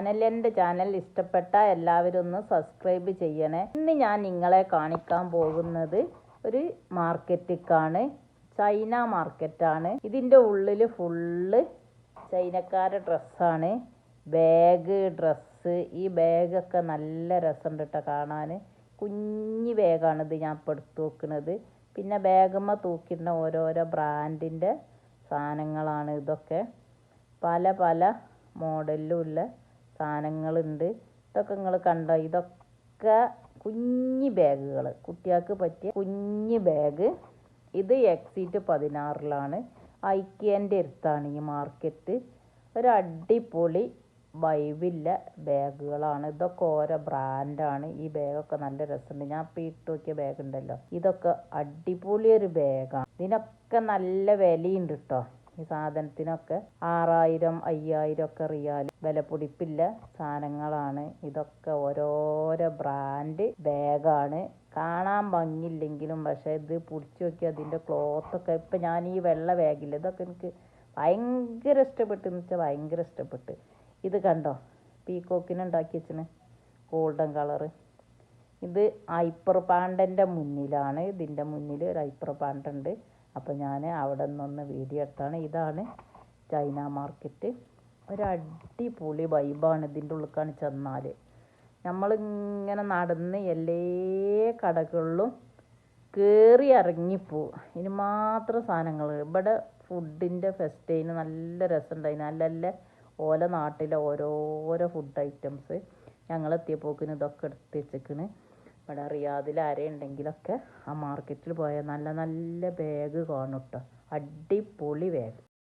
എൻ്റെ ചാനൽ ഇഷ്ടപ്പെട്ട എല്ലാവരും ഒന്ന് സബ്സ്ക്രൈബ് ചെയ്യണേ. ഇന്ന് ഞാൻ നിങ്ങളെ കാണിക്കാൻ പോകുന്നത് ഒരു മാർക്കറ്റിക്കാണ്. ചൈന മാർക്കറ്റാണ്. ഇതിൻ്റെ ഉള്ളിൽ ഫുള്ള് ചൈനക്കാരുടെ ഡ്രസ്സാണ്. Bag, dress. ഈ ബാഗൊക്കെ നല്ല രസമുണ്ട് കേട്ടോ കാണാൻ. കുഞ്ഞി ബാഗാണിത് ഞാൻ ഇപ്പോൾ എടുത്ത് വെക്കുന്നത്. പിന്നെ ബാഗമ്മ തൂക്കിടുന്ന ഓരോരോ ബ്രാൻഡിൻ്റെ സാധനങ്ങളാണ് ഇതൊക്കെ. പല പല മോഡലിലും ഉള്ള സാധനങ്ങളുണ്ട്. ഇതൊക്കെ നിങ്ങൾ കണ്ടോ? ഇതൊക്കെ കുഞ്ഞി ബാഗുകൾ, കുട്ടികൾക്ക് പറ്റിയ കുഞ്ഞി ബാഗ്. ഇത് എക്സിറ്റ് 16 ഐക്യേൻ്റെ അടുത്താണ് ഈ മാർക്കറ്റ്. ഒരു അടിപൊളി വൈബില്ല ബാഗുകളാണ് ഇതൊക്കെ. ഓരോ ബ്രാൻഡാണ്. ഈ ബാഗൊക്കെ നല്ല രസമുണ്ട്. ഞാൻ ഇപ്പോൾ ഇട്ട് നോക്കിയ ബാഗ് ഉണ്ടല്ലോ, ഇതൊക്കെ അടിപൊളി ഒരു ബാഗാണ്. ഇതിനൊക്കെ നല്ല വിലയുണ്ട് കേട്ടോ. ഈ സാധനത്തിനൊക്കെ 6000 5000 ഒക്കെ റിയാൽ വില പിടിപ്പില്ല സാധനങ്ങളാണ്. ഇതൊക്കെ ഓരോരോ ബ്രാൻഡ് ബാഗാണ്. കാണാൻ ഭംഗിയില്ലെങ്കിലും പക്ഷേ ഇത് പിടിച്ച് നോക്കി അതിൻ്റെ ക്ലോത്തൊക്കെ. ഇപ്പം ഞാൻ ഈ വെള്ള ബാഗില്ല, ഇതൊക്കെ എനിക്ക് ഭയങ്കര ഇഷ്ടപ്പെട്ടെന്ന് വെച്ചാൽ ഭയങ്കര ഇഷ്ടപ്പെട്ട്. ഇത് കണ്ടോ? പീക്കോക്കിന് ഉണ്ടാക്കി വെച്ചിന് ഗോൾഡൻ കളറ്. ഇത് ഹൈപ്പർ പാണ്ടൻ്റെ മുന്നിലാണ്. ഇതിൻ്റെ മുന്നിൽ ഒരു ഹൈപ്പർ പാണ്ടുണ്ട്. അപ്പോൾ ഞാൻ അവിടെ നിന്നൊന്ന് വീഡിയോ എടുത്താണ്. ഇതാണ് ചൈന മാർക്കറ്റ്. ഒരു അടിപൊളി വൈബാണ് ഇതിൻ്റെ ഉള്ളിൽ ചെന്നാൽ. നമ്മളിങ്ങനെ നടന്ന് എല്ലാ കടകളിലും കയറി ഇറങ്ങിപ്പോവും. ഇനി മാത്രം സാധനങ്ങൾ. ഇവിടെ ഫുഡിൻ്റെ ഫെസ്റ്റൈന് നല്ല രസമുണ്ടായിന്. നല്ല നല്ല ഓല നാട്ടിലെ ഓരോരോ ഫുഡ് ഐറ്റംസ് ഞങ്ങളെത്തിയപ്പോക്കിന് ഇതൊക്കെ എടുത്ത് വെച്ചേക്കണ്. ഇവിടെ റിയാദിൽ ആരെയുണ്ടെങ്കിലൊക്കെ ആ മാർക്കറ്റിൽ പോയാൽ നല്ല നല്ല ബാഗ് കാണും കേട്ടോ. അടിപൊളി ബാഗ്.